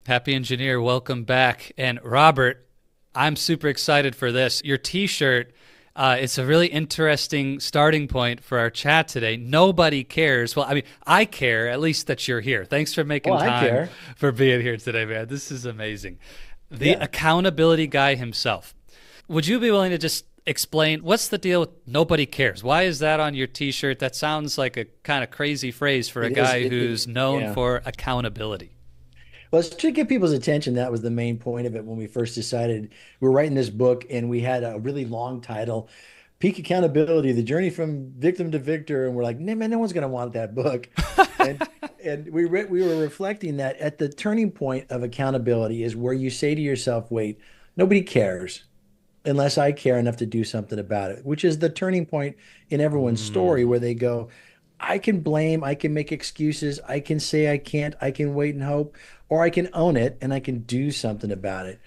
Happy Engineer, welcome back. And Robert, I'm super excited for this. Your t-shirt, it's a really interesting starting point for our chat today. Nobody cares. Well, I mean, I care, at least that you're here. Thanks for Well, making I time care. for being here today, man. This is amazing. The Yeah. accountability guy himself. Would you be willing to just explain what's the deal with nobody cares? Why is that on your t-shirt? That sounds like a kind of crazy phrase for a It is. guy who's known Yeah. for accountability. Well, it's to get people's attention. That was the main point of it when we first decided we were writing this book, and we had a really long title, Peak Accountability: The Journey from Victim to Victor. And we're like, man, no one's going to want that book. And we were reflecting that at the turning point of accountability is where you say to yourself, wait, nobody cares unless I care enough to do something about it, which is the turning point in everyone's story Mm. where they go, I can blame, I can make excuses, I can say I can't, I can wait and hope, or I can own it and I can do something about it.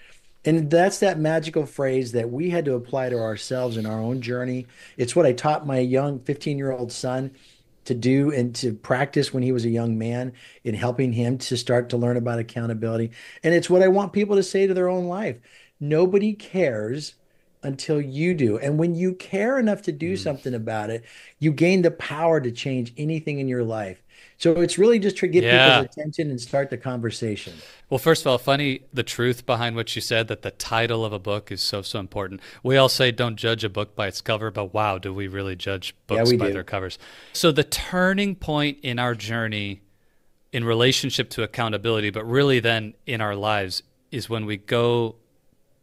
And that's that magical phrase that we had to apply to ourselves in our own journey. It's what I taught my young 15-year-old son to do and to practice when he was a young man in helping him to start to learn about accountability. And it's what I want people to say to their own life. Nobody cares until you do. And when you care enough to do Mm. something about it, you gain the power to change anything in your life. So it's really just to get people's Yeah. attention and start the conversation. Well, first of all, funny the truth behind what you said that the title of a book is so important. We all say don't judge a book by its cover, but wow, do we really judge Yeah, books we by do. their covers? So the turning point in our journey in relationship to accountability, but really then in our lives is when we go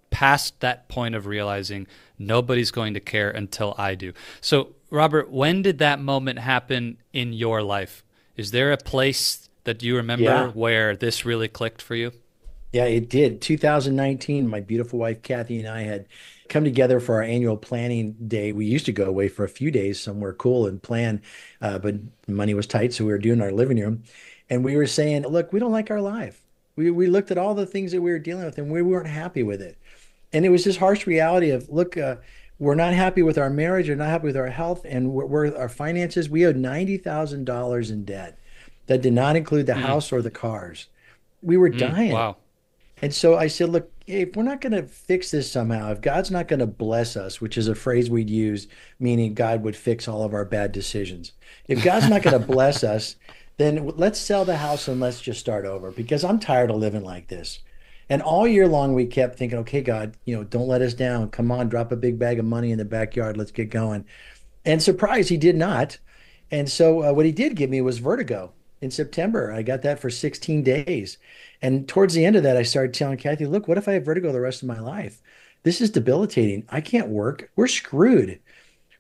past that point of realizing nobody's going to care until I do. So, Robert, when did that moment happen in your life? Is there a place that you remember Yeah. where this really clicked for you? Yeah, it did. 2019, my beautiful wife Kathy and I had come together for our annual planning day. We used to go away for a few days somewhere cool and plan, but money was tight, so we were doing our living room. And we were saying, look, we don't like our life. We looked at all the things that we were dealing with and we weren't happy with it. And it was this harsh reality of, look, we're not happy with our marriage, we're not happy with our health, and our finances. We owed $90,000 in debt. That did not include the Mm, house or the cars. We were dying. wow. And so I said, look, hey, if we're not going to fix this somehow, if God's not going to bless us, which is a phrase we'd use, meaning God would fix all of our bad decisions. If God's not going to bless us, then let's sell the house and let's just start over because I'm tired of living like this. And all year long, we kept thinking, okay, God, don't let us down. Come on, drop a big bag of money in the backyard. Let's get going. And surprise, he did not. And so what he did give me was vertigo in September. I got that for 16 days. And towards the end of that, I started telling Kathy, look, what if I have vertigo the rest of my life? This is debilitating. I can't work. We're screwed.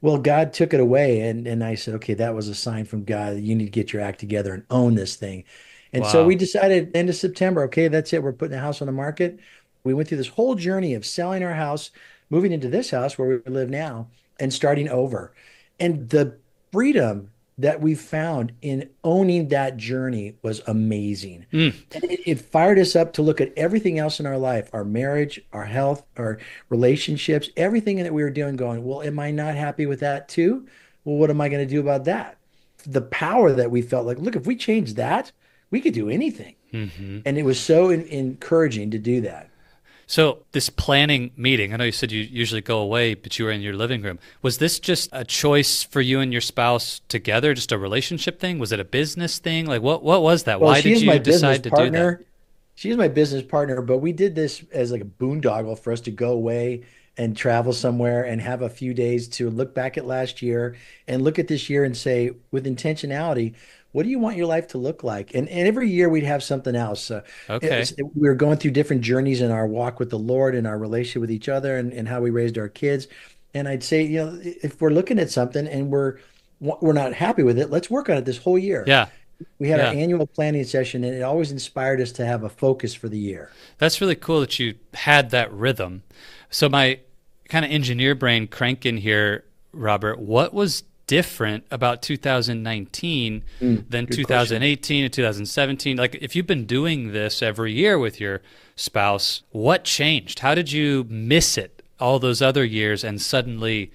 Well, God took it away. And I said, okay, that was a sign from God that you need to get your act together and own this thing. And so we Wow. decided end of September, okay, that's it. We're putting the house on the market. We went through this whole journey of selling our house, moving into this house where we live now, and starting over. And the freedom that we found in owning that journey was amazing. Mm, And it fired us up to look at everything else in our life, our marriage, our health, our relationships, everything that we were doing, going, well, am I not happy with that too? Well, what am I going to do about that? The power that we felt like, look, if we change that, we could do anything. hmm And it was so encouraging to do that. So this planning meeting, I know you said you usually go away, but you were in your living room. Was this just a choice for you and your spouse together, just a relationship thing? Was it a business thing? Like what was that? Well, Why she did is my you business decide to do that? partner. She is my business partner, but we did this as like a boondoggle for us to go away and travel somewhere and have a few days to look back at last year and look at this year and say, with intentionality, what do you want your life to look like? And every year we'd have something else. Okay. We were going through different journeys in our walk with the Lord and our relationship with each other and how we raised our kids. And I'd say, if we're looking at something and we're not happy with it, let's work on it this whole year. Yeah. We had our Yeah. annual planning session, and it always inspired us to have a focus for the year. That's really cool that you had that rhythm. So my kind of engineer brain cranking here, Robert, what was different about 2019 than Good question. 2018 and 2017? Like if you've been doing this every year with your spouse, what changed? How did you miss it all those other years and suddenly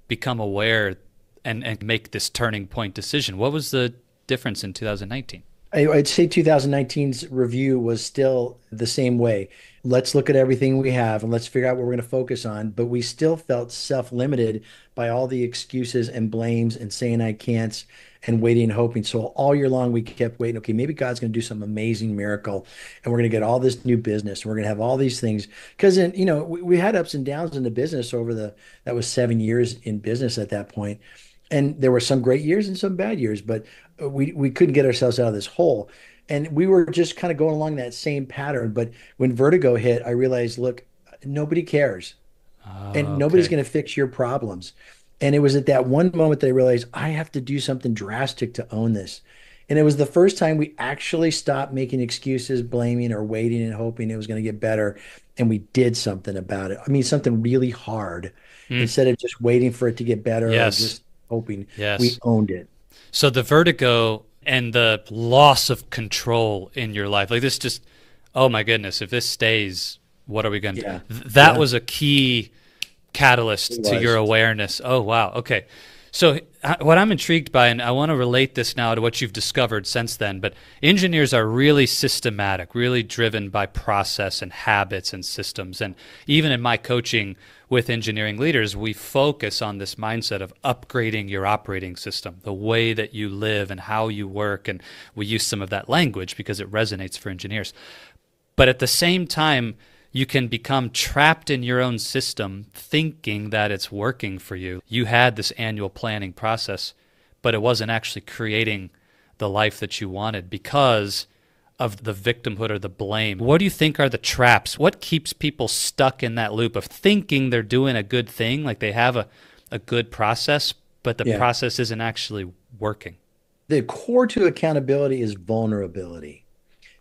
become aware and make this turning point decision? What was the difference in 2019? I'd say 2019's review was still the same way. Let's look at everything we have and let's figure out what we're going to focus on. But we still felt self-limited by all the excuses and blames and saying I can't and waiting and hoping. So all year long, we kept waiting. Okay, maybe God's going to do some amazing miracle and we're going to get all this new business. And we're going to have all these things. Because, we had ups and downs in the business that was 7 years in business at that point. And there were some great years and some bad years, but we couldn't get ourselves out of this hole. And we were just kind of going along that same pattern. But when vertigo hit, I realized, look, nobody cares and nobody's Okay. going to fix your problems. And it was at that one moment that I realized I have to do something drastic to own this. And it was the first time we actually stopped making excuses, blaming, or waiting and hoping it was going to get better. And we did something about it. I mean, something really hard Mm, instead of just waiting for it to get better or yes. just hoping. We Yes. owned it. So the vertigo and the loss of control in your life, like this just, oh my goodness, if this stays, what are we going to do? Yeah. That Yeah, was a key it catalyst to your was. awareness. Oh, wow. Okay. So, what I'm intrigued by, and I want to relate this now to what you've discovered since then, but engineers are really systematic, really driven by process and habits and systems. And even in my coaching with engineering leaders, we focus on this mindset of upgrading your operating system, the way that you live and how you work. And we use some of that language because it resonates for engineers. But at the same time, you can become trapped in your own system thinking that it's working for you. You had this annual planning process, but it wasn't actually creating the life that you wanted because of the victimhood or the blame. What do you think are the traps? What keeps people stuck in that loop of thinking they're doing a good thing, like they have a good process, but the Yeah. process isn't actually working? The core to accountability is vulnerability.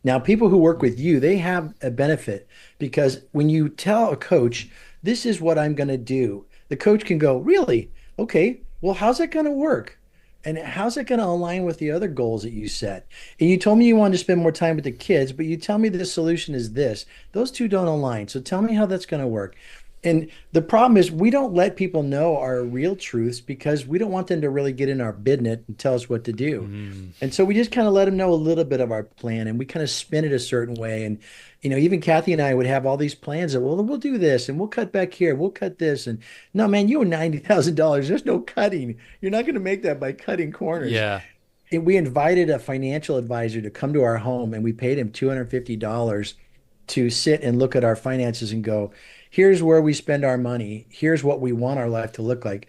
Now, people who work with you, they have a benefit because when you tell a coach, this is what I'm going to do, the coach can go, really? Okay, well, how's that going to work? And how's it going to align with the other goals that you set? And you told me you wanted to spend more time with the kids, but you tell me the solution is this. Those two don't align. So tell me how that's going to work. And the problem is we don't let people know our real truths because we don't want them to really get in our business and tell us what to do. Mm. And so we just kind of let them know a little bit of our plan and we kind of spin it a certain way. And, even Kathy and I would have all these plans that, well, we'll do this and we'll cut back here, we'll cut this. And no, man, you owe $90,000. There's no cutting. You're not going to make that by cutting corners. Yeah. And we invited a financial advisor to come to our home and we paid him $250 to sit and look at our finances and go, here's where we spend our money. Here's what we want our life to look like.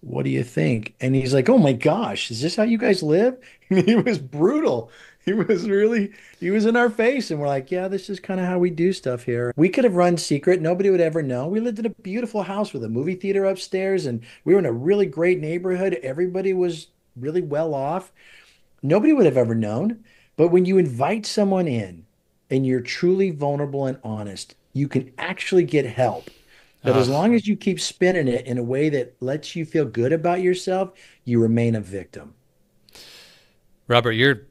What do you think? And he's like, oh my gosh, is this how you guys live? He was brutal. He was in our face. And we're like, yeah, this is kind of how we do stuff here. We could have run secret. Nobody would ever know. We lived in a beautiful house with a movie theater upstairs, and we were in a really great neighborhood. Everybody was really well off. Nobody would have ever known. But when you invite someone in and you're truly vulnerable and honest, you can actually get help. But as Ugh. long as you keep spinning it in a way that lets you feel good about yourself, you remain a victim. Robert, you're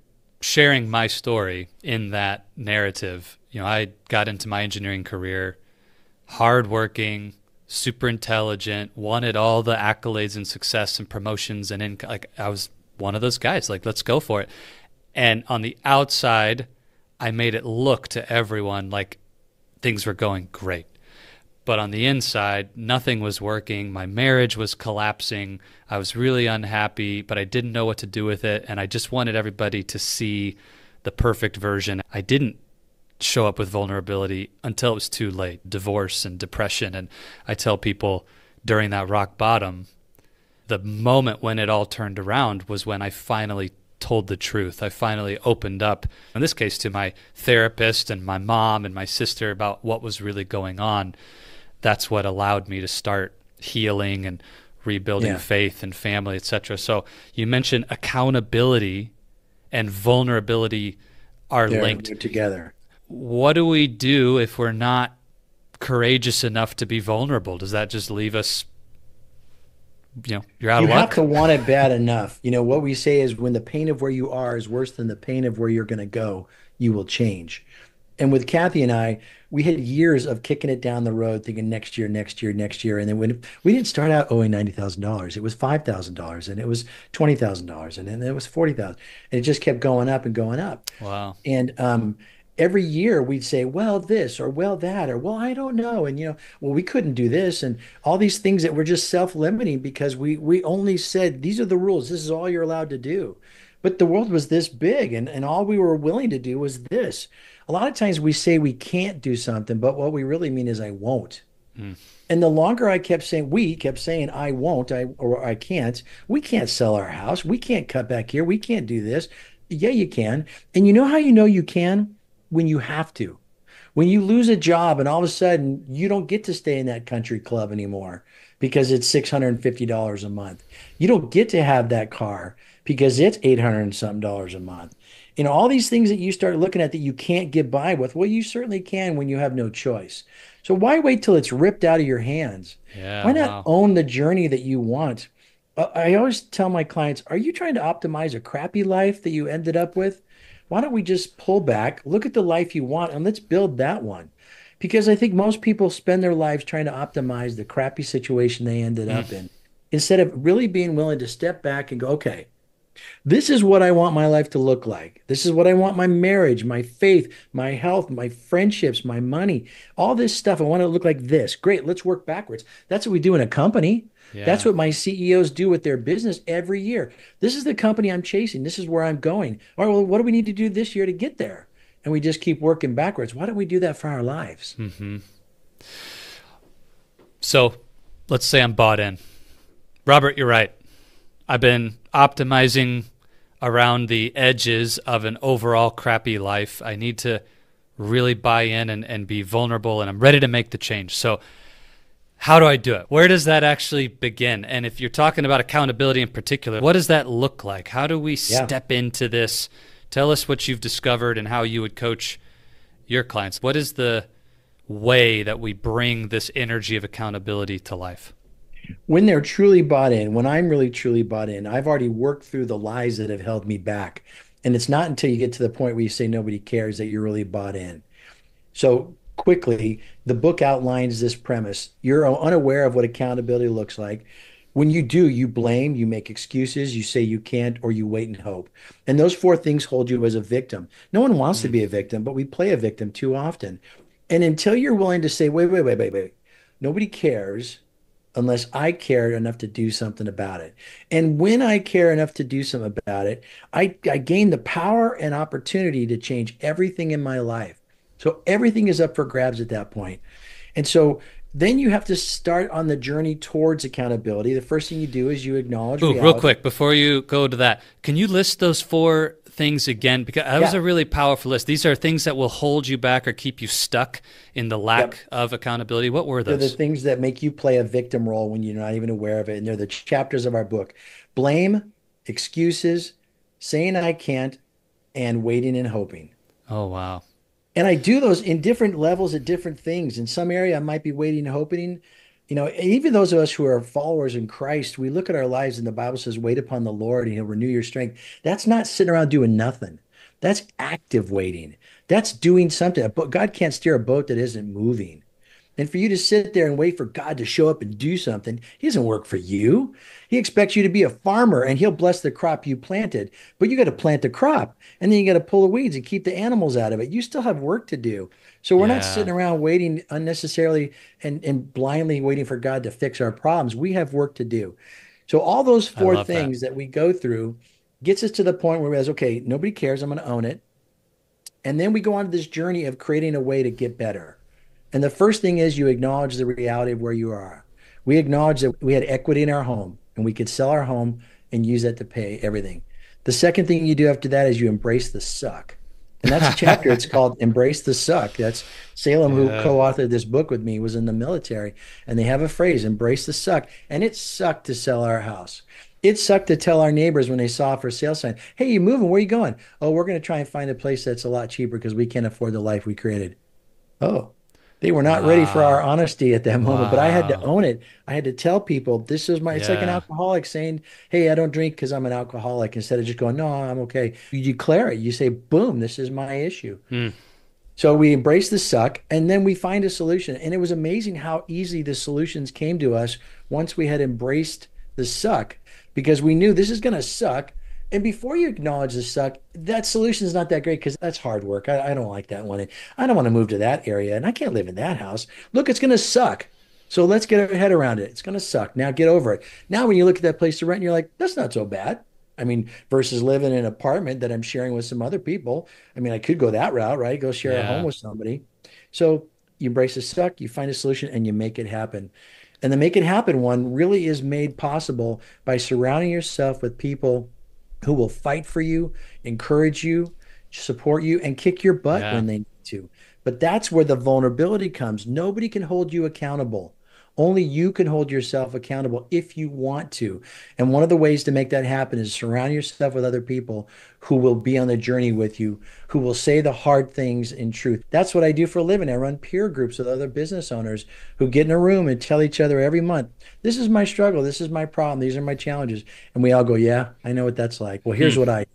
sharing my story in that narrative. I got into my engineering career hardworking, super intelligent, wanted all the accolades and success and promotions and like I was one of those guys. Like, let's go for it. And on the outside, I made it look to everyone like things were going great. But on the inside, nothing was working. My marriage was collapsing. I was really unhappy, but I didn't know what to do with it. And I just wanted everybody to see the perfect version. I didn't show up with vulnerability until it was too late. Divorce and depression. And I tell people during that rock bottom, the moment when it all turned around was when I finally told the truth. I finally opened up, in this case, to my therapist and my mom and my sister about what was really going on. That's what allowed me to start healing and rebuilding Yeah, faith and family, etc. So you mentioned accountability and vulnerability are linked. they're together. What do we do if we're not courageous enough to be vulnerable? Does that just leave us, you're out You of have luck? to want it bad enough. What we say is when the pain of where you are is worse than the pain of where you're going to go, you will change. And with Kathy and I, we had years of kicking it down the road, thinking next year, next year, next year. And then when we didn't start out owing $90,000, it was $5,000 and it was $20,000 and then it was 40,000. And it just kept going up and going up. Wow. And every year we'd say, well, this or well, that, or well, I don't know. And, well, we couldn't do this. And all these things that were just self-limiting because we only said, these are the rules. This is all you're allowed to do. But the world was this big and all we were willing to do was this. A lot of times we say we can't do something, but what we really mean is I won't. Mm. And the longer we kept saying, I won't, or I can't, we can't sell our house. We can't cut back here. We can't do this. Yeah, you can. And you know how you know you can? When you have to. When you lose a job and all of a sudden you don't get to stay in that country club anymore because it's $650 a month. You don't get to have that car because it's 800 and something dollars a month. All these things that you start looking at that you can't get by with, well, you certainly can when you have no choice. So why wait till it's ripped out of your hands? Yeah. Why not Wow. own the journey that you want? I always tell my clients, are you trying to optimize a crappy life that you ended up with? Why don't we just pull back, look at the life you want, and let's build that one? Because I think most people spend their lives trying to optimize the crappy situation they ended up in, instead of really being willing to step back and go, okay, this is what I want my life to look like. This is what I want my marriage, my faith, my health, my friendships, my money, all this stuff. I want it to look like this. Great. Let's work backwards. That's what we do in a company. That's Yeah. what my CEOs do with their business every year. This is the company I'm chasing. This is where I'm going. All right, well, what do we need to do this year to get there? And we just keep working backwards. Why don't we do that for our lives? Hmm. So let's say I'm bought in. Robert, you're right. I've been optimizing around the edges of an overall crappy life. I need to really buy in and be vulnerable, and I'm ready to make the change. So how do I do it? Where does that actually begin? And if you're talking about accountability in particular, what does that look like? How do we Yeah. step into this? Tell us what you've discovered and how you would coach your clients. What is the way that we bring this energy of accountability to life? When they're truly bought in, when I'm really truly bought in, I've already worked through the lies that have held me back. And it's not until you get to the point where you say nobody cares that you're really bought in. So quickly, the book outlines this premise. You're unaware of what accountability looks like. When you do, you blame, you make excuses, you say you can't, or you wait and hope. And those four things hold you as a victim. No one wants to Mm. be a victim, but we play a victim too often. And until you're willing to say, wait, nobody cares unless I care enough to do something about it. And when I care enough to do something about it, I gain the power and opportunity to change everything in my life. So everything is up for grabs at that point. And so then you have to start on the journey towards accountability. The first thing you do is you acknowledge Ooh, real reality. quick, before you go to that, can you list those four things again? Because that was Yeah. a really powerful list. These are things that will hold you back or keep you stuck in the Yep. lack of accountability. What were They're the those? things that make you play a victim role when you're not even aware of it. And they're the chapters of our book: blame, excuses, saying I can't, and waiting and hoping. Oh, wow. And I do those in different levels at different things. In some area, I might be waiting and hoping. Even those of us who are followers in Christ, we look at our lives and the Bible says, wait upon the Lord and he'll renew your strength. That's not sitting around doing nothing. That's active waiting. That's doing something. But God can't steer a boat that isn't moving. And for you to sit there and wait for God to show up and do something, he doesn't work for you. He expects you to be a farmer and he'll bless the crop you planted. But you got to plant the crop and then you got to pull the weeds and keep the animals out of it. You still have work to do. So we're not Yeah, sitting around waiting unnecessarily and blindly waiting for God to fix our problems. We have work to do. So all those I four love that. things that we go through gets us to the point where we realize, okay, nobody cares. I'm going to own it. And then we go on this journey of creating a way to get better. And the first thing is you acknowledge the reality of where you are. We acknowledge that we had equity in our home and we could sell our home and use that to pay everything. The second thing you do after that is you embrace the suck. And that's a chapter. It's called Embrace the Suck. That's Salem, who Yeah, co-authored this book with me, was in the military. And they have a phrase, embrace the suck. And it sucked to sell our house. It sucked to tell our neighbors when they saw a for sale sign, hey, you moving? Where are you going? Oh, we're going to try and find a place that's a lot cheaper because we can't afford the life we created. Oh, they were not ready for our wow. honesty at that moment, but I had to Wow. own it. I had to tell people this is it's like an Yeah, alcoholic saying, hey, I don't drink because I'm an alcoholic, instead of just going, no, I'm okay. You declare it. You say, boom, this is my issue. mm, So we embrace the suck and then we find a solution. And it was amazing how easy the solutions came to us once we had embraced the suck because we knew this is going to suck. And before you acknowledge the suck, that solution is not that great because that's hard work. I don't like that one. I don't want to move to that area and I can't live in that house. Look, it's going to suck. So let's get our head around it. It's going to suck. Now get over it. Now, when you look at that place to rent, you're like, that's not so bad. I mean, versus living in an apartment that I'm sharing with some other people. I mean, I could go that route, right? Go share a home Yeah. with somebody. So you embrace the suck, you find a solution, and you make it happen. And the make it happen one really is made possible by surrounding yourself with people who will fight for you, encourage you, support you, and kick your butt Yeah. when they need to. But that's where the vulnerability comes. Nobody can hold you accountable. Only you can hold yourself accountable if you want to. And one of the ways to make that happen is surround yourself with other people who will be on the journey with you, who will say the hard things in truth. That's what I do for a living. I run peer groups with other business owners who get in a room and tell each other every month, this is my struggle, this is my problem, these are my challenges. And we all go, yeah, I know what that's like. Well, Hmm. here's what I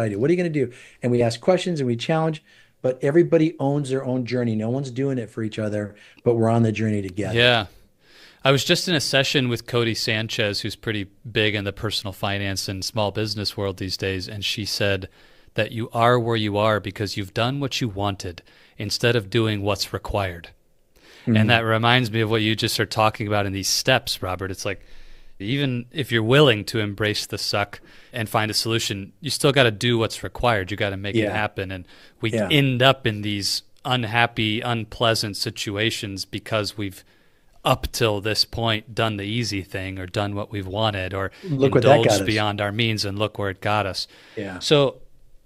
do. What are you going to do? And we ask questions and we challenge, but everybody owns their own journey. No one's doing it for each other, but we're on the journey together. Yeah. I was just in a session with Cody Sanchez, who's pretty big in the personal finance and small business world these days. And she said that you are where you are because you've done what you wanted instead of doing what's required. And Mhm. that reminds me of what you just are talking about in these steps, Robert. It's like, even if you're willing to embrace the suck and find a solution, you still got to do what's required. You got to make it Yeah. happen. And we Yeah. end up in these unhappy, unpleasant situations because we've up till this point done the easy thing or done what we've wanted or Look what that got indulged us. beyond our means, and look where it got us. Yeah. So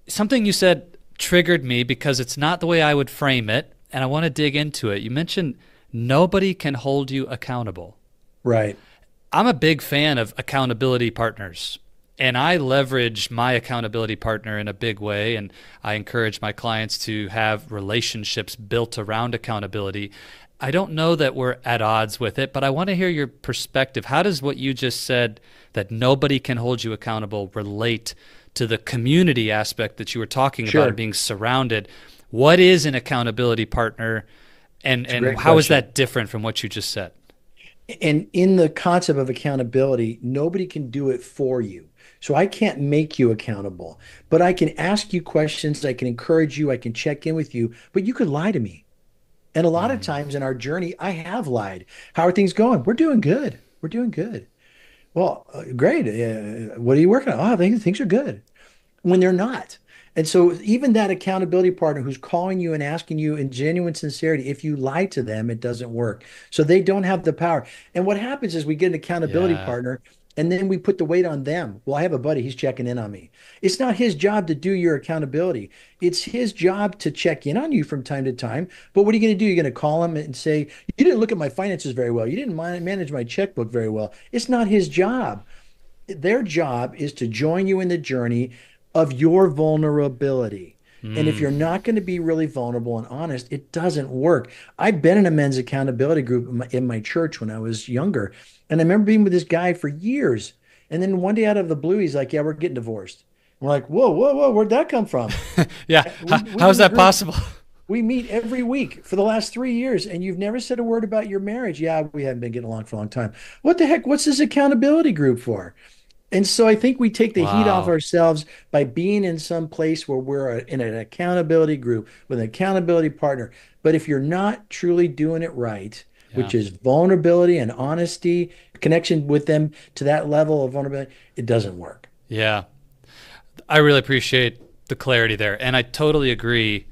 something you said triggered me because it's not the way I would frame it, and I want to dig into it. You mentioned nobody can hold you accountable. Right. I'm a big fan of accountability partners, and I leverage my accountability partner in a big way. And I encourage my clients to have relationships built around accountability. I don't know that we're at odds with it, but I want to hear your perspective. How does what you just said, that nobody can hold you accountable, relate to the community aspect that you were talking about and Sure. being surrounded? What is an accountability partner, and, It's a and great how is question. that different from what you just said? And in the concept of accountability, nobody can do it for you. So I can't make you accountable, but I can ask you questions. I can encourage you. I can check in with you, but you could lie to me. And a lot of Mm. times in our journey, I have lied. How are things going? We're doing good. We're doing good. Well, great. What are you working on? Oh, things are good when they're not. And so even that accountability partner who's calling you and asking you in genuine sincerity, if you lie to them, it doesn't work. So they don't have the power. And what happens is we get an accountability Yeah. partner and then we put the weight on them. Well, I have a buddy, he's checking in on me. It's not his job to do your accountability. It's his job to check in on you from time to time. But what are you going to do? You're going to call him and say, you didn't look at my finances very well. You didn't manage my checkbook very well. It's not his job. Their job is to join you in the journey of your vulnerability. And if Mm. you're not going to be really vulnerable and honest, it doesn't work. I've been in a men's accountability group in my church when I was younger. And I remember being with this guy for years. And then one day out of the blue, he's like, yeah, we're getting divorced. We're like, whoa, whoa, whoa, where'd that come from? Yeah. We've How is been a that group. possible? We meet every week for the last 3 years, and you've never said a word about your marriage. Yeah, we haven't been getting along for a long time. What the heck? What's this accountability group for? And so I think we take the heat off Wow. ourselves by being in some place where we're in an accountability group with an accountability partner. But if you're not truly doing it right, Yeah. which is vulnerability and honesty, connection with them to that level of vulnerability, it doesn't work. Yeah. I really appreciate the clarity there. And I totally agree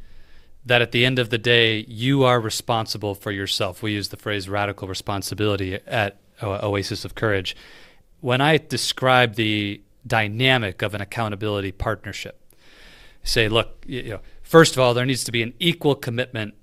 that at the end of the day, you are responsible for yourself. We use the phrase radical responsibility at Oasis of Courage. When I describe the dynamic of an accountability partnership, say, look, first of all, there needs to be an equal commitment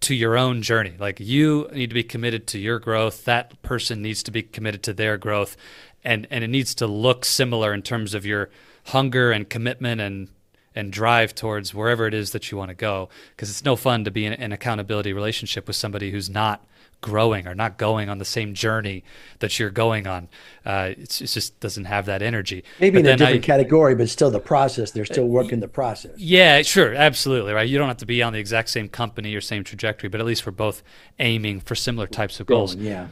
to your own journey. Like, you need to be committed to your growth. That person needs to be committed to their growth. And it needs to look similar in terms of your hunger and commitment and and drive towards wherever it is that you want to go. Because it's no fun to be in an accountability relationship with somebody who's not growing or not going on the same journey that you're going on. It just doesn't have that energy. Maybe But in a then different category, but still the process. They're still working the process. yeah, sure, absolutely, right. You don't have to be on the exact same company or same trajectory, but at least we're both aiming for similar types of goals. Yeah.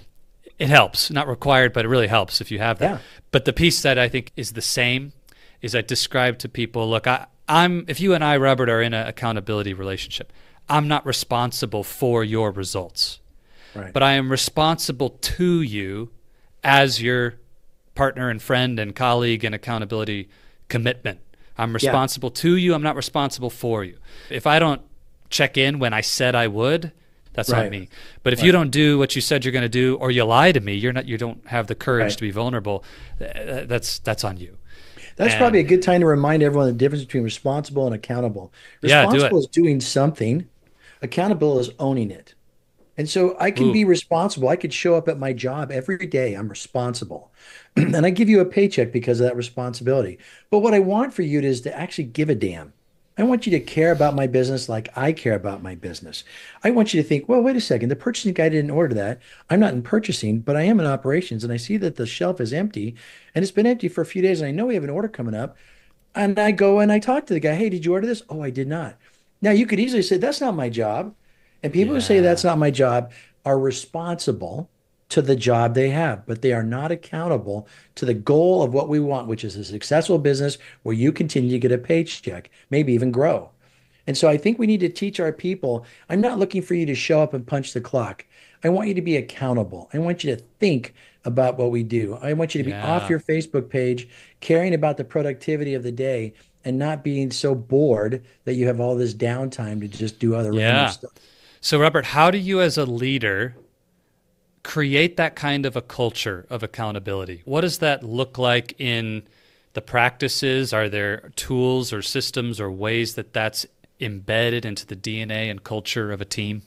It helps, not required, but it really helps if you have that. Yeah. But the piece that I think is the same is I describe to people, look, I'm if you and I, Robert, are in an accountability relationship, I'm not responsible for your results. Right. But I am responsible to you as your partner and friend and colleague and accountability commitment. I'm responsible to you. I'm not responsible for you. If I don't check in when I said I would, that's on me. But if you don't do what you said you're going to do, or you lie to me, you don't have the courage to be vulnerable. That's on you. That's probably a good time to remind everyone the difference between responsible and accountable. Responsible is doing something. Accountable is owning it. And so I can be responsible. I could show up at my job every day. I'm responsible. And I give you a paycheck because of that responsibility. But what I want for you is to actually give a damn. I want you to care about my business like I care about my business. I want you to think, well, wait a second. The purchasing guy didn't order that. I'm not in purchasing, but I am in operations. And I see that the shelf is empty and it's been empty for a few days. And I know we have an order coming up. And I go and I talk to the guy. Hey, did you order this? Oh, I did not. Now you could easily say, that's not my job. And people who say that's not my job are responsible to the job they have, but they are not accountable to the goal of what we want, which is a successful business where you continue to get a paycheck, maybe even grow. And so I think we need to teach our people, I'm not looking for you to show up and punch the clock. I want you to be accountable. I want you to think about what we do. I want you to be off your Facebook page, caring about the productivity of the day and not being so bored that you have all this downtime to just do other random stuff. So, Robert, how do you as a leader create that kind of a culture of accountability? What does that look like in the practices? Are there tools or systems or ways that that's embedded into the DNA and culture of a team?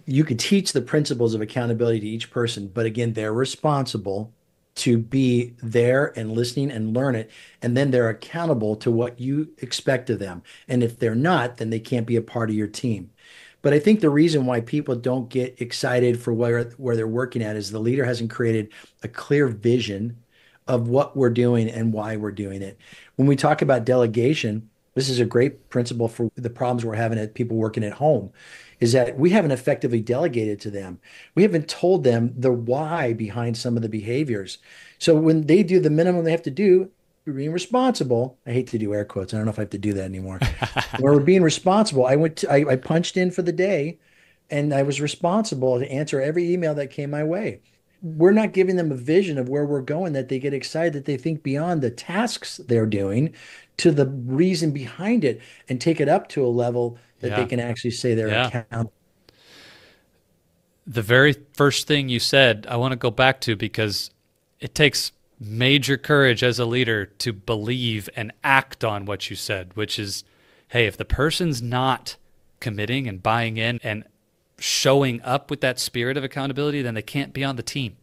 You could teach the principles of accountability to each person, but again, they're responsible to be there and listening and learn it. And then they're accountable to what you expect of them. And if they're not, then they can't be a part of your team. But I think the reason why people don't get excited for where they're working at is the leader hasn't created a clear vision of what we're doing and why we're doing it. When we talk about delegation, this is a great principle for the problems we're having at people working at home, is that we haven't effectively delegated to them. We haven't told them the why behind some of the behaviors. So when they do the minimum they have to do, we're being responsible. I hate to do air quotes. I don't know if I have to do that anymore. Where we're being responsible, I punched in for the day and I was responsible to answer every email that came my way. We're not giving them a vision of where we're going, that they get excited, that they think beyond the tasks they're doing to the reason behind it and take it up to a level that they can actually say they're accountable. The very first thing you said, I want to go back to because it takes major courage as a leader to believe and act on what you said, which is, hey, if the person's not committing and buying in and showing up with that spirit of accountability, then they can't be on the team.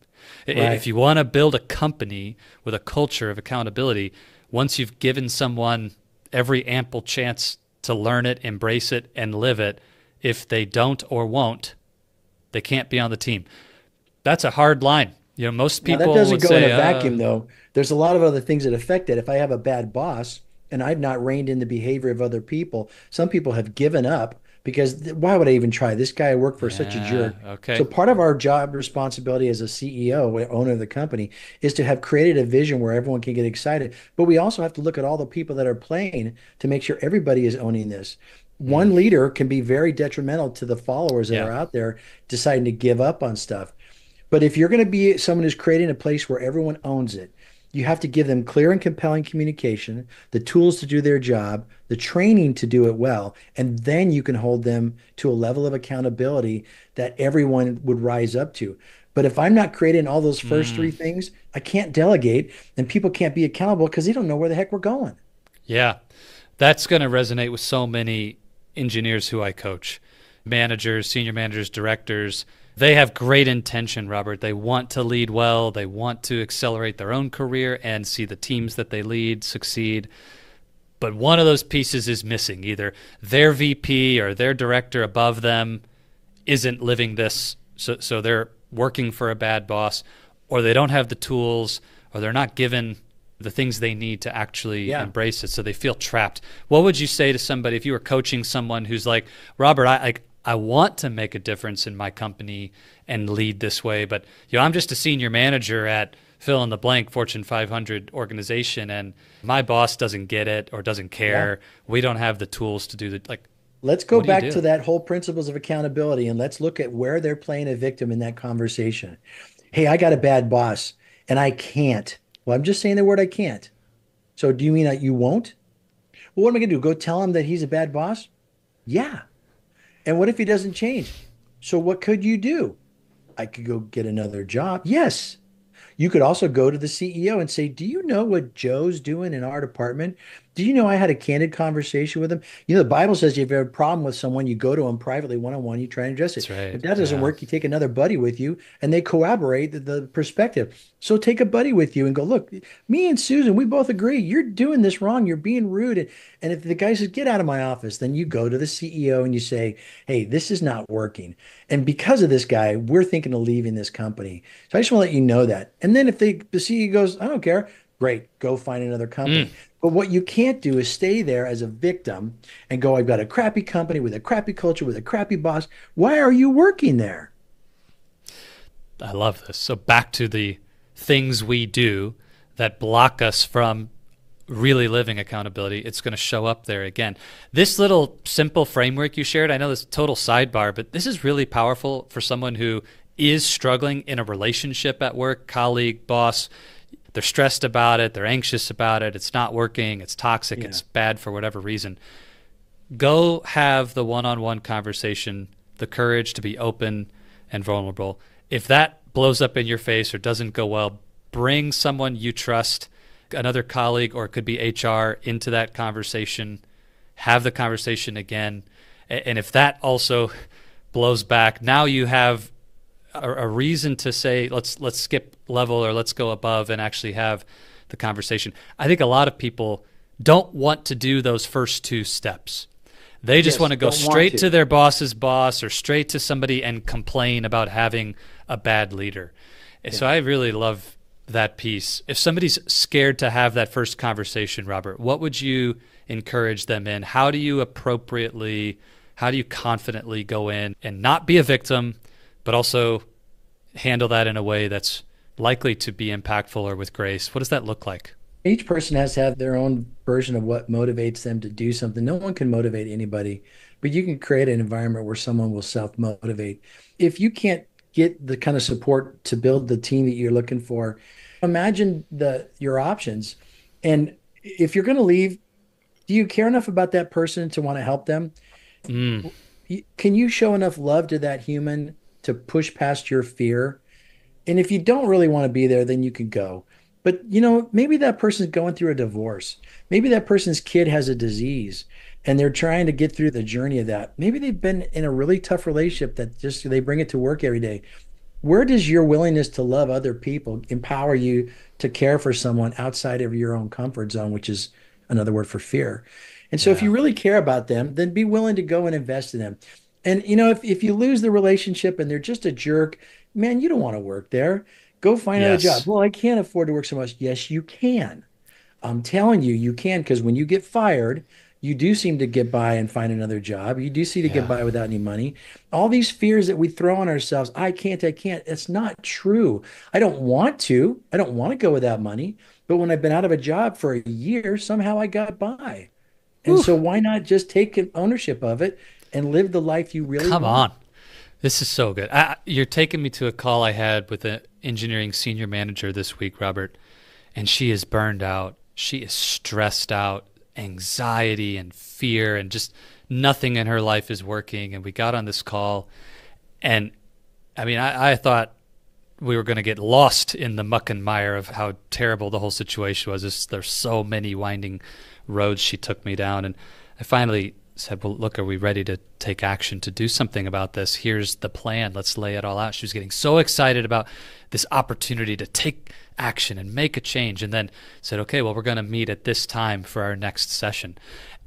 Right. If you want to build a company with a culture of accountability, once you've given someone every ample chance to learn it, embrace it, and live it, if they don't or won't, they can't be on the team. That's a hard line. You know, most people that doesn't would go say, in a vacuum, though. There's a lot of other things that affect it. If I have a bad boss and I've not reined in the behavior of other people, some people have given up because why would I even try? This guy I work for is such a jerk. Okay. So part of our job responsibility as a CEO, owner of the company, is to have created a vision where everyone can get excited. But we also have to look at all the people that are playing to make sure everybody is owning this. One leader can be very detrimental to the followers that are out there deciding to give up on stuff. But if you're going to be someone who's creating a place where everyone owns it, you have to give them clear and compelling communication, the tools to do their job, the training to do it well, and then you can hold them to a level of accountability that everyone would rise up to. But if I'm not creating all those first three things, I can't delegate, and people can't be accountable because they don't know where the heck we're going. Yeah, that's going to resonate with so many engineers who I coach, managers, senior managers, directors. They have great intention, Robert. They want to lead well. They want to accelerate their own career and see the teams that they lead succeed. but one of those pieces is missing. Either their VP or their director above them isn't living this, so they're working for a bad boss, or they don't have the tools, or they're not given the things they need to actually embrace it, so they feel trapped. What would you say to somebody if you were coaching someone who's like, Robert, I want to make a difference in my company and lead this way, but I'm just a senior manager at fill in the blank Fortune 500 organization, and my boss doesn't get it or doesn't care. We don't have the tools to do the Let's go back to that whole principles of accountability, and let's look at where they're playing a victim in that conversation. Hey, I got a bad boss and I can't. Well, I'm just saying the word I can't. So do you mean that you won't? Well, what am I going to do? Go tell him that he's a bad boss? Yeah. And what if he doesn't change? So what could you do? I could go get another job. Yes. You could also go to the CEO and say, do you know what Joe's doing in our department? Do you know I had a candid conversation with him? The Bible says if you have a problem with someone, you go to him privately, one-on-one, you try and address it. That's right. If that doesn't work, you take another buddy with you and they corroborate the perspective. So take a buddy with you and go, look, me and Susan, we both agree. You're doing this wrong. You're being rude. And if the guy says, get out of my office, then you go to the CEO and you say, hey, this is not working. And because of this guy, we're thinking of leaving this company. So I just want to let you know that. And then if the CEO goes, I don't care, great, go find another company. But what you can't do is stay there as a victim and go, I've got a crappy company with a crappy culture, with a crappy boss. Why are you working there? I love this. So back to the things we do that block us from really living accountability. It's going to show up there again. This little simple framework you shared, I know this is a total sidebar, but this is really powerful for someone who is struggling in a relationship at work, colleague, boss. They're stressed about it. They're anxious about it. It's not working. It's toxic. It's bad for whatever reason. Go have the one-on-one conversation, the courage to be open and vulnerable. If that blows up in your face or doesn't go well, bring someone you trust, another colleague, or it could be HR, into that conversation. Have the conversation again. And if that also blows back, now you have a reason to say, let's skip level or let's go above and actually have the conversation. I think a lot of people don't want to do those first two steps. They just want to go straight to their boss's boss or straight to somebody and complain about having a bad leader. So I really love that piece. If somebody's scared to have that first conversation, Robert, what would you encourage them in? How do you confidently go in and not be a victim, but also handle that in a way that's likely to be impactful or with grace? What does that look like? Each person has to have their own version of what motivates them to do something. No one can motivate anybody, but you can create an environment where someone will self-motivate. If you can't get the kind of support to build the team that you're looking for, imagine your options. And if you're going to leave, do you care enough about that person to want to help them? Can you show enough love to that human to push past your fear? And if you don't really want to be there, then you can go. But, maybe that person's going through a divorce. Maybe that person's kid has a disease and they're trying to get through the journey of that. Maybe they've been in a really tough relationship that just they bring it to work every day. Where does your willingness to love other people empower you to care for someone outside of your own comfort zone, which is another word for fear? And so if you really care about them, then be willing to go and invest in them. And, if you lose the relationship and they're just a jerk, man, you don't want to work there. Go find another job. Well, I can't afford to work so much. Yes, you can. I'm telling you, you can, because when you get fired, you do seem to get by and find another job. You do seem to get by without any money. All these fears that we throw on ourselves, I can't. It's not true. I don't want to. I don't want to go without money. But when I've been out of a job for a year, somehow I got by. And so why not just take ownership of it and live the life you really want? Come on. This is so good. You're taking me to a call I had with an engineering senior manager this week, Robert, and she is burned out. She is stressed out, anxiety and fear, and just nothing in her life is working. And we got on this call, and I thought we were going to get lost in the muck and mire of how terrible the whole situation was. There's so many winding roads she took me down, and I finally said, well, look, are we ready to take action to do something about this? Here's the plan. Let's lay it all out. She was getting so excited about this opportunity to take action and make a change. And then said, okay, well, we're going to meet at this time for our next session.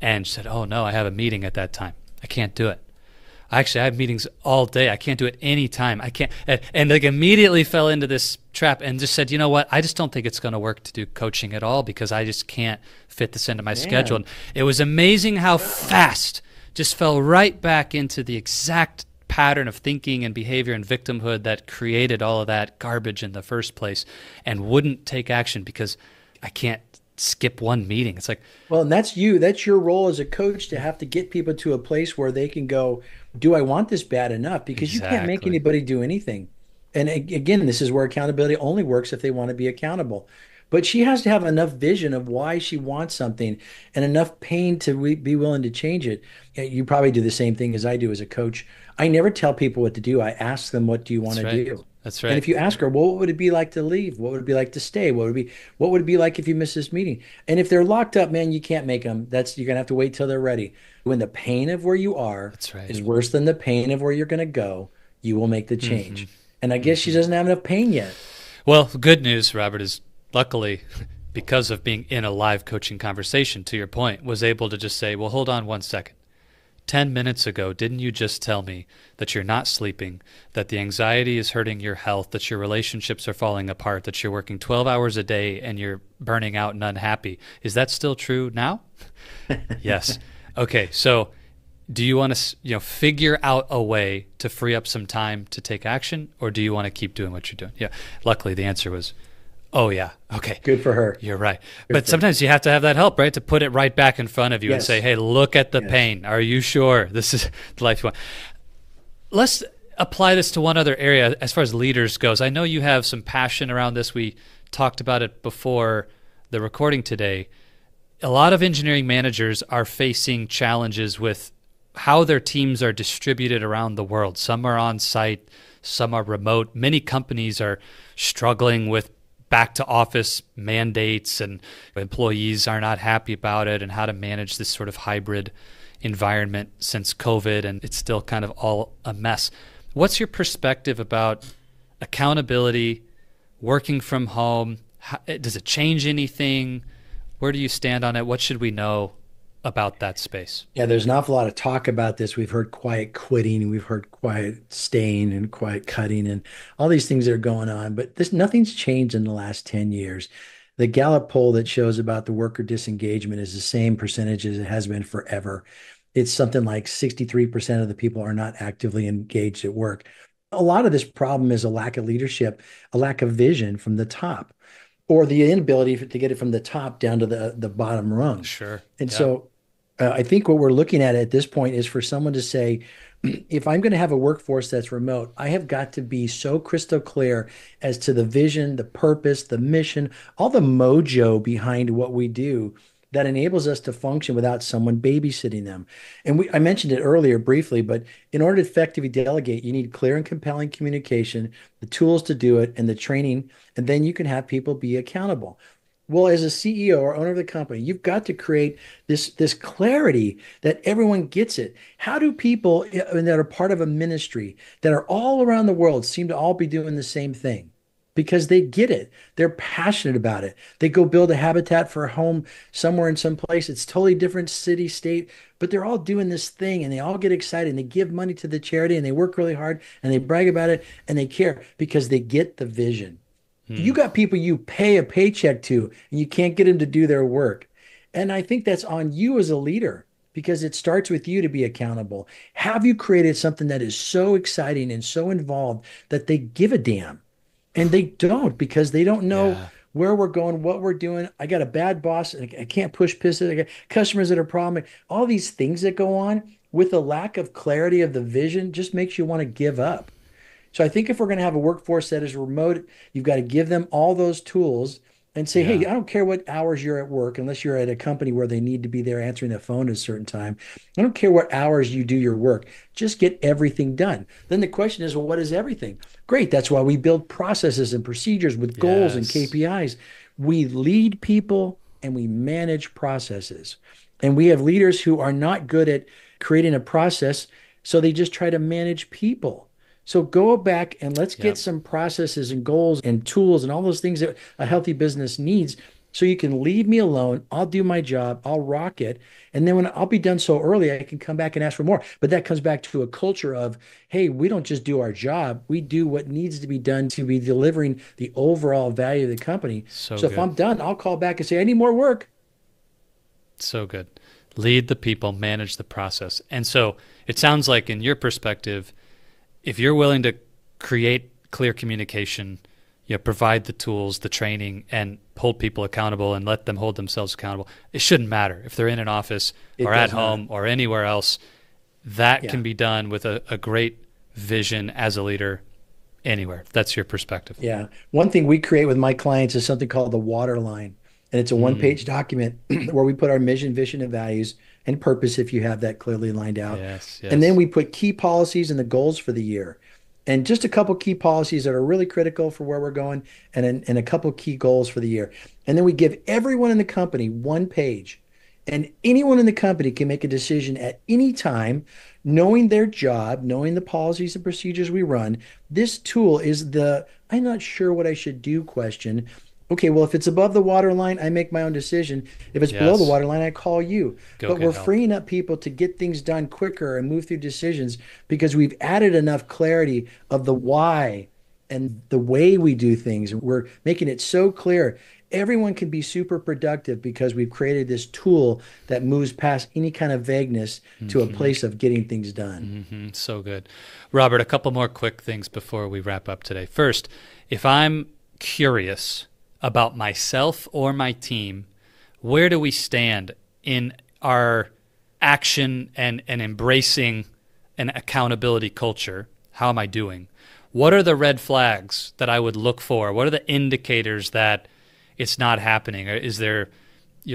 And she said, oh, no, I have a meeting at that time. I can't do it. Actually, I have meetings all day. I can't do it any time. I can't. And like immediately fell into this trap and just said, you know what? I just don't think it's going to work to do coaching at all because I just can't fit this into my schedule. And it was amazing how fast just fell right back into the exact pattern of thinking and behavior and victimhood that created all of that garbage in the first place and wouldn't take action because I can't skip one meeting. It's like, well, and that's you. That's your role as a coach to have to get people to a place where they can go, do I want this bad enough? Because you can't make anybody do anything. And again, this is where accountability only works if they want to be accountable. But she has to have enough vision of why she wants something and enough pain to be willing to change it. You probably do the same thing as I do as a coach. I never tell people what to do. I ask them, what do you want to do? That's right. And if you ask her, well, what would it be like to leave? What would it be like to stay? What would it be like if you miss this meeting? And if they're locked up, man, you can't make them. You're gonna have to wait till they're ready. When the pain of where you are is worse than the pain of where you're gonna go, you will make the change. And I guess she doesn't have enough pain yet. Well, good news, Robert, is luckily, because of being in a live coaching conversation, to your point, was able to just say, well, hold on 1 second. 10 minutes ago, didn't you just tell me that you're not sleeping, that the anxiety is hurting your health, that your relationships are falling apart, that you're working 12 hours a day and you're burning out and unhappy? Is that still true now? Yes. Okay, so do you want to figure out a way to free up some time to take action, or do you want to keep doing what you're doing? Yeah. Luckily, the answer was, oh, yeah. Okay. Good for her. You're right. But sometimes you have to have that help, right? To put it right back in front of you and say, hey, look at the pain. Are you sure this is the life you want? Let's apply this to one other area as far as leaders goes. I know you have some passion around this. We talked about it before the recording today. A lot of engineering managers are facing challenges with how their teams are distributed around the world. Some are on site, some are remote. Many companies are struggling with back to office mandates, and employees are not happy about it, and how to manage this sort of hybrid environment since COVID, and it's still kind of all a mess. What's your perspective about accountability, working from home? Does it change anything? Where do you stand on it? What should we know about that space? Yeah, there's an awful lot of talk about this. We've heard quiet quitting, we've heard quiet staying and quiet cutting and all these things that are going on, but nothing's changed in the last 10 years. The Gallup poll that shows about the worker disengagement is the same percentage as it has been forever. It's something like 63% of the people are not actively engaged at work. A lot of this problem is a lack of leadership, a lack of vision from the top, or the inability to get it from the top down to the bottom rung. Sure. And so I think what we're looking at this point is for someone to say, if I'm going to have a workforce that's remote, I have got to be so crystal clear as to the vision, the purpose, the mission, all the mojo behind what we do that enables us to function without someone babysitting them. And I mentioned it earlier briefly, but in order to effectively delegate, you need clear and compelling communication, the tools to do it, and the training, and then you can have people be accountable. Well, as a CEO or owner of the company, you've got to create this clarity that everyone gets it. How do people that are part of a ministry that are all around the world seem to all be doing the same thing? Because they get it. They're passionate about it. They go build a habitat for a home somewhere in some place. It's totally different city, state, but they're all doing this thing and they all get excited and they give money to the charity and they work really hard and they brag about it and they care because they get the vision. You got people you pay a paycheck to and you can't get them to do their work. And I think that's on you as a leader because it starts with you to be accountable. Have you created something that is so exciting and so involved that they give a damn? And they don't because they don't know where we're going, what we're doing. I got a bad boss. I can't push pisses. I got customers that are problem. All these things that go on with a lack of clarity of the vision just makes you want to give up. So I think if we're going to have a workforce that is remote, you've got to give them all those tools and say, hey, I don't care what hours you're at work, unless you're at a company where they need to be there answering the phone at a certain time. I don't care what hours you do your work. Just get everything done. Then the question is, well, what is everything? Great. That's why we build processes and procedures with goals and KPIs. We lead people and we manage processes. And we have leaders who are not good at creating a process, so they just try to manage people. So go back and let's get Yep. some processes and goals and tools and all those things that a healthy business needs. So you can leave me alone. I'll do my job. I'll rock it. And then when I'll be done so early, I can come back and ask for more. But that comes back to a culture of, hey, we don't just do our job. We do what needs to be done to be delivering the overall value of the company. So So if good. I'm done, I'll call back and say, I need more work. So good. Lead the people, manage the process. And so it sounds like, in your perspective, if you're willing to create clear communication, provide the tools, the training, and hold people accountable and let them hold themselves accountable, it shouldn't matter if they're in an office It or at does not. home or anywhere else. That Yeah. can be done with a great vision as a leader anywhere. That's your perspective. Yeah. One thing we create with my clients is something called the water line. And it's a one-page document where we put our mission, vision, and values and purpose if you have that clearly lined out. Yes, And then yes. we put key policies and the goals for the year. And just a couple key policies that are really critical for where we're going and a couple key goals for the year. And then we give everyone in the company one page. And anyone in the company can make a decision at any time, knowing their job, knowing the policies and procedures we run. This tool is the I'm not sure what I should do question. Okay, well, if it's above the water line, I make my own decision. If it's below the Yes. water line, I call you. Go But get we're help. freeing up people to get things done quicker and move through decisions because we've added enough clarity of the why and the way we do things. We're making it so clear. Everyone can be super productive because we've created this tool that moves past any kind of vagueness to a place of getting things done. So good. Robert, a couple more quick things before we wrap up today. First, if I'm curious about myself or my team, where do we stand in our action and embracing an accountability culture? How am I doing? What are the red flags that I would look for? What are the indicators that it's not happening? Or is there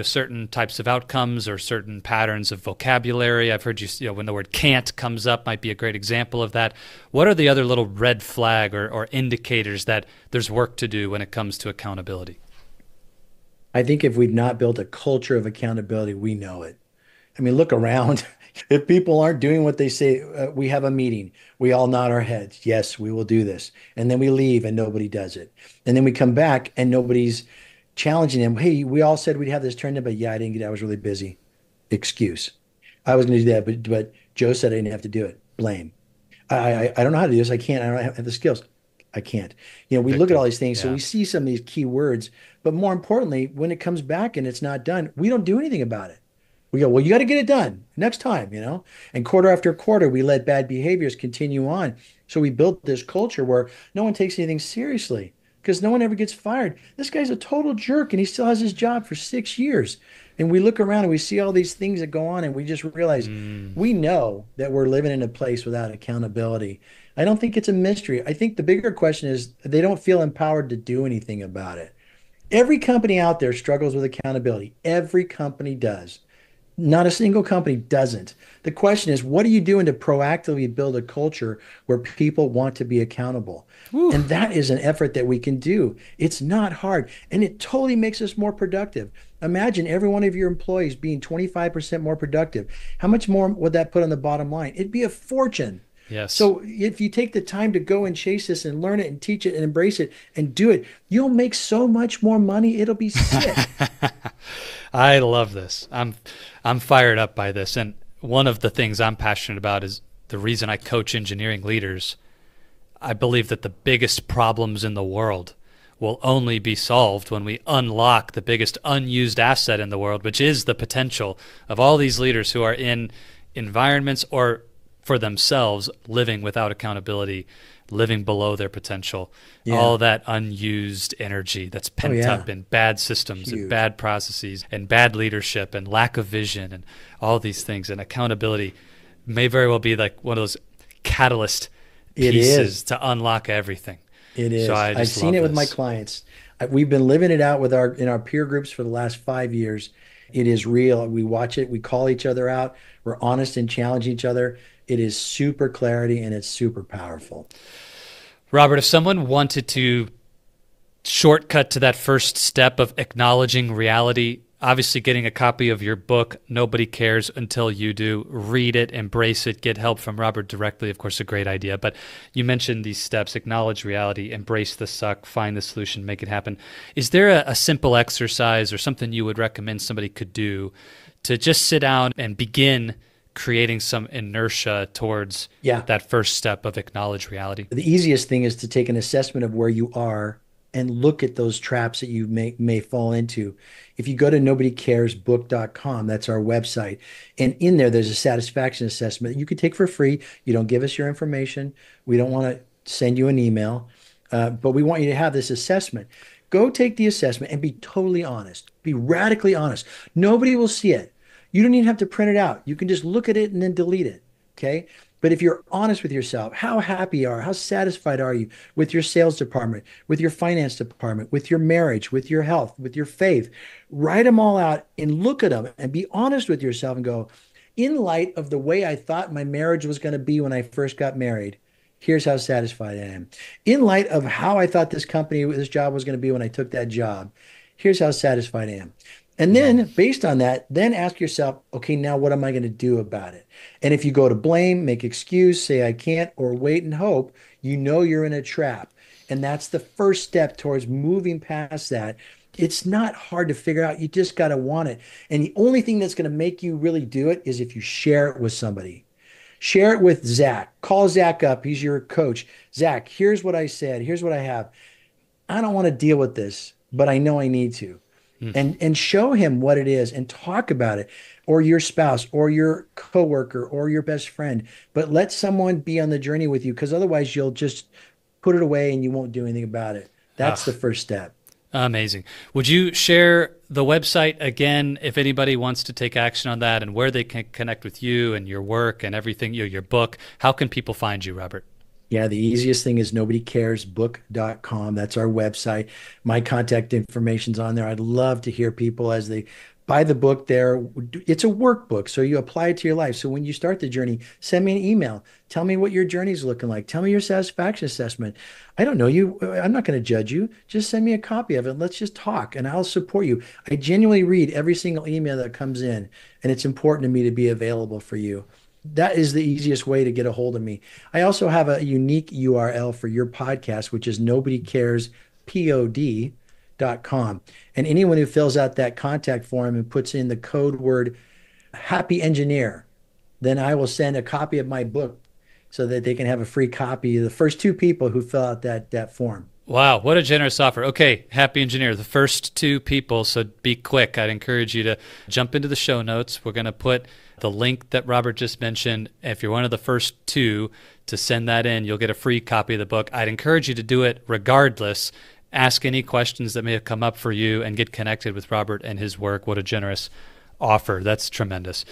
certain types of outcomes or certain patterns of vocabulary? I've heard when the word can't comes up might be a great example of that. What are the other little red flag or indicators that there's work to do when it comes to accountability? I think if we've not built a culture of accountability, we know it. I mean, look around. If people aren't doing what they say, we have a meeting. We all nod our heads. Yes, we will do this. And then we leave and nobody does it. And then we come back and nobody's challenging them. Hey, we all said we'd have this turned in, but yeah, I didn't get it. I was really busy. Excuse. I was going to do that, but Joe said I didn't have to do it. Blame. I don't know how to do this. I can't. I don't have the skills. I can't. We look at all Victim. these things. So Yeah. we see some of these key words, but more importantly, when it comes back and it's not done, we don't do anything about it. We go, well, you got to get it done next time. And quarter after quarter, we let bad behaviors continue on. So we built this culture where no one takes anything seriously because no one ever gets fired. This guy's a total jerk and he still has his job for 6 years. And we look around and we see all these things that go on and we just realize we know that we're living in a place without accountability. I don't think it's a mystery. I think the bigger question is they don't feel empowered to do anything about it. Every company out there struggles with accountability. Every company does. Not a single company doesn't. The question is, what are you doing to proactively build a culture where people want to be accountable? Whew. And that is an effort that we can do. It's not hard, and it totally makes us more productive. Imagine every one of your employees being 25% more productive. How much more would that put on the bottom line? It'd be a fortune. Yes. So if you take the time to go and chase this and learn it and teach it and embrace it and do it, you'll make so much more money. It'll be sick. I love this. I'm fired up by this. And one of the things I'm passionate about is the reason I coach engineering leaders. I believe that the biggest problems in the world will only be solved when we unlock the biggest unused asset in the world, which is the potential of all these leaders who are in environments or for themselves living without accountability, living below their potential, all that unused energy that's pent up in bad systems and bad processes and bad leadership and lack of vision and all these things. And accountability may very well be like one of those catalyst pieces to unlock everything. It is. So I've seen it with my clients. We've been living it out with in our peer groups for the last 5 years. It is real. We watch it. We call each other out. We're honest and challenge each other. It is super clarity and it's super powerful. Robert, if someone wanted to shortcut to that first step of acknowledging reality, obviously getting a copy of your book, Nobody Cares Until You Do. Read it, embrace it, get help from Robert directly. Of course, a great idea. But you mentioned these steps: acknowledge reality, embrace the suck, find the solution, make it happen. Is there a simple exercise or something you would recommend somebody could do to just sit down and begin creating some inertia towards that first step of acknowledge reality? The easiest thing is to take an assessment of where you are and look at those traps that you may fall into. If you go to nobodycaresbook.com, that's our website, and in there's a satisfaction assessment that you can take for free. You don't give us your information. We don't want to send you an email, but we want you to have this assessment. Go take the assessment and be totally honest. Be radically honest. Nobody will see it. You don't even have to print it out. You can just look at it and then delete it. Okay. But if you're honest with yourself, how happy how satisfied are you with your sales department, with your finance department, with your marriage, with your health, with your faith? Write them all out and look at them and be honest with yourself and go, in light of the way I thought my marriage was going to be when I first got married, here's how satisfied I am. In light of how I thought this job was going to be when I took that job, here's how satisfied I am. And then based on that, then ask yourself, okay, now what am I going to do about it? And if you go to blame, make excuse, say I can't, or wait and hope, you know you're in a trap. And that's the first step towards moving past that. It's not hard to figure out. You just got to want it. And the only thing that's going to make you really do it is if you share it with somebody. Share it with Zach. Call Zach up. He's your coach. Zach, here's what I said. Here's what I have. I don't want to deal with this, but I know I need to. And show him what it is and talk about it, or your spouse or your coworker or your best friend. But let someone be on the journey with you, because otherwise you'll just put it away and you won't do anything about it. That's the first step. Amazing. Would you share the website again if anybody wants to take action on that, and where they can connect with you and your work and everything, your book? How can people find you, Robert? Yeah, the easiest thing is nobodycaresbook.com. That's our website. My contact information's on there. I'd love to hear people as they buy the book there. It's a workbook, so you apply it to your life. So when you start the journey, send me an email. Tell me what your journey's looking like. Tell me your satisfaction assessment. I don't know you. I'm not going to judge you. Just send me a copy of it. Let's just talk, and I'll support you. I genuinely read every single email that comes in, and it's important to me to be available for you. That is the easiest way to get a hold of me. I also have a unique URL for your podcast, which is nobodycarespod.com. And anyone who fills out that contact form and puts in the code word happy engineer, then I will send a copy of my book so that they can have a free copy. The first 2 people who fill out that form. Wow, what a generous offer. Okay, Happy Engineer, the first 2 people, so be quick. I'd encourage you to jump into the show notes. We're going to put the link that Robert just mentioned. If you're one of the first 2 to send that in, you'll get a free copy of the book. I'd encourage you to do it regardless. Ask any questions that may have come up for you and get connected with Robert and his work. What a generous offer. That's tremendous.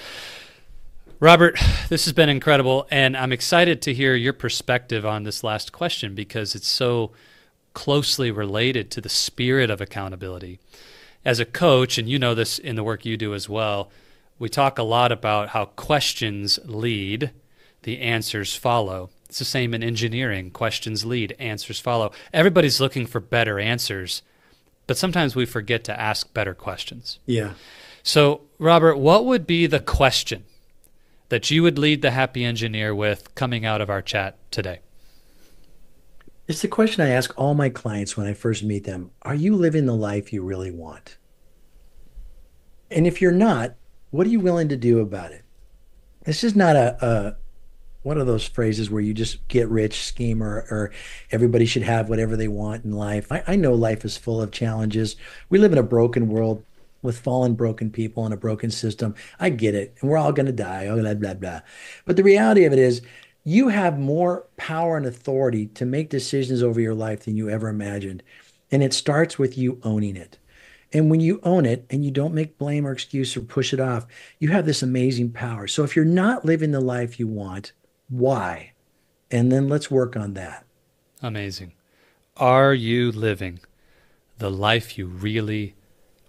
Robert, this has been incredible, and I'm excited to hear your perspective on this last question, because it's so closely related to the spirit of accountability. As a coach, and you know this in the work you do as well, we talk a lot about how questions lead, the answers follow. It's the same in engineering. Questions lead, answers follow. Everybody's looking for better answers, but sometimes we forget to ask better questions. Yeah. So, Robert, what would be the question that you would lead the Happy Engineer with coming out of our chat today? It's the question I ask all my clients when I first meet them. Are you living the life you really want? And if you're not, what are you willing to do about it? This is not a one of those phrases where you just get rich scheme, or everybody should have whatever they want in life. I know life is full of challenges. We live in a broken world with fallen, broken people and a broken system. I get it. And we're all going to die. Oh, blah, blah, blah. But the reality of it is, you have more power and authority to make decisions over your life than you ever imagined. And it starts with you owning it. And when you own it and you don't make blame or excuse or push it off, you have this amazing power. So if you're not living the life you want, why? And then let's work on that. Amazing. Are you living the life you really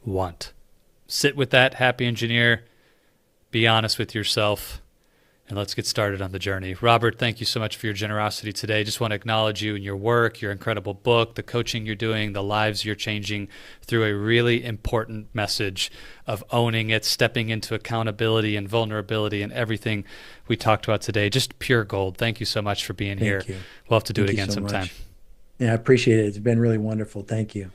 want? Sit with that, Happy Engineer. Be honest with yourself. and let's get started on the journey. Robert, thank you so much for your generosity today. Just want to acknowledge you and your work, your incredible book, the coaching you're doing, the lives you're changing through a really important message of owning it, stepping into accountability and vulnerability and everything we talked about today. Just pure gold. Thank you so much for being here. Thank you. We'll have to do Thank it you again so sometime. much. Yeah, I appreciate it. It's been really wonderful. Thank you.